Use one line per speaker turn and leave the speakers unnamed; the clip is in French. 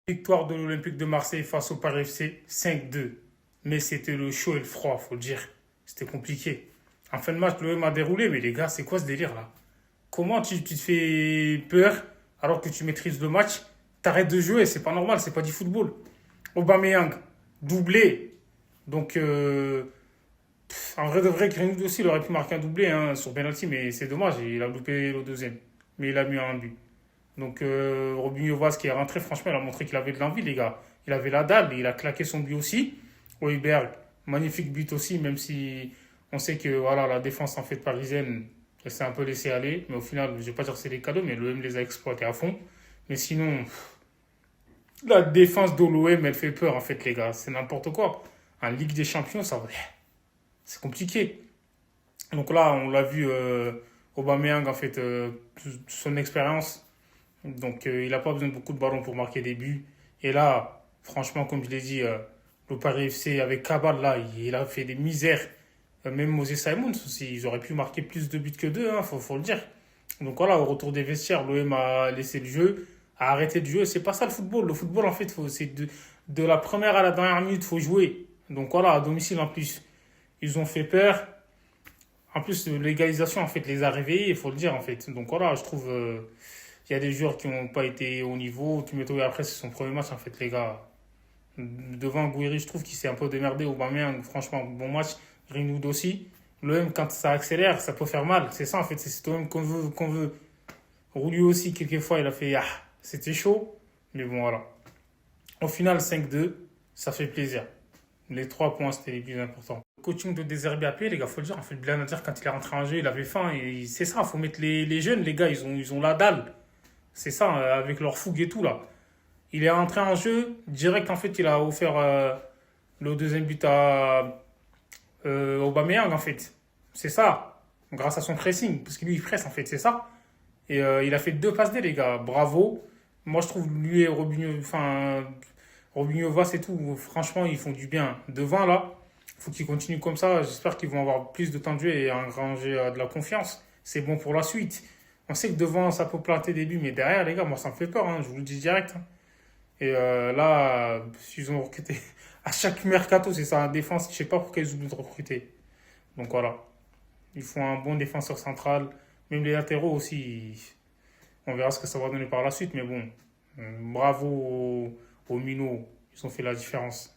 Victoire de l'Olympique de Marseille face au Paris FC 5-2. Mais c'était le chaud et le froid, faut le dire. C'était compliqué. En fin de match, l'OM a déroulé, mais les gars, c'est quoi ce délire là? Comment tu te fais peur alors que tu maîtrises le match? T'arrêtes de jouer, c'est pas normal, c'est pas du football. Aubameyang, doublé. Donc, en vrai de vrai, Greenwood aussi, il aurait pu marquer un doublé hein, sur penalty, mais c'est dommage, il a loupé le deuxième. Mais il a mis un but. Donc, Robinho Vaz qui est rentré, franchement, il a montré qu'il avait de l'envie, les gars. Il avait la dalle, il a claqué son but aussi. Højbjerg, magnifique but aussi, même si on sait que voilà, la défense en fait parisienne, elle s'est un peu laissée aller. Mais au final, je ne vais pas dire que c'est des cadeaux, mais l'OM les a exploités à fond. Mais sinon, la défense de l'OM, elle fait peur, en fait, les gars. C'est n'importe quoi. En Ligue des Champions, ça va. C'est compliqué. Donc là, on l'a vu, Aubameyang, en fait, son expérience. Donc, il n'a pas besoin de beaucoup de ballons pour marquer des buts. Et là, franchement, comme je l'ai dit, le Paris FC avec Kabal, là, il a fait des misères. Même Moses Simons aussi, ils auraient pu marquer plus de buts que deux, hein, faut le dire. Donc voilà, au retour des vestiaires, l'OM a laissé le jeu, a arrêté de jouer. C'est pas ça le football. Le football, en fait, c'est de la première à la dernière minute, il faut jouer. Donc voilà, à domicile en plus. Ils ont fait peur. En plus, l'égalisation, en fait, les a réveillés, il faut le dire, en fait. Donc voilà, je trouve. Il y a des joueurs qui n'ont pas été au niveau. Tu mets après, c'est son premier match, en fait, les gars. Devant Gouiri, je trouve qu'il s'est un peu démerdé. Aubameyang, franchement, bon match. Greenwood aussi. L'OM, quand ça accélère, ça peut faire mal. C'est ça, en fait. C'est l'OM qu'on veut. Roulier aussi, quelquefois, il a fait. Ah, c'était chaud. Mais bon, voilà. Au final, 5-2, ça fait plaisir. Les 3 points, c'était les plus importants. Le coaching de Deserbi AP, les gars, faut le dire. En fait, bien à dire, quand il est rentré en jeu, il avait faim. Et c'est ça, faut mettre les jeunes, les gars, ils ont la dalle. C'est ça, avec leur fougue et tout, là. Il est rentré en jeu, direct, en fait, il a offert le deuxième but à Aubameyang, en fait. C'est ça, grâce à son pressing, parce que lui, il presse, en fait, c'est ça. Et il a fait 2 passes D, les gars, bravo. Moi, je trouve, lui et Robinho, enfin, Robinho Vass et tout, franchement, ils font du bien. Devant, là, faut qu'ils continuent comme ça. J'espère qu'ils vont avoir plus de temps de jeu et engranger de la confiance. C'est bon pour la suite. On sait que devant, ça peut planter des buts, mais derrière, les gars, moi, ça me fait peur, hein, je vous le dis direct, hein. Et là, ils ont recruté. À chaque mercato, c'est ça, en défense. Je sais pas pourquoi ils oublient de recruter. Donc voilà. Il faut un bon défenseur central. Même les latéraux aussi. On verra ce que ça va donner par la suite. Mais bon, bravo aux Minots. Ils ont fait la différence.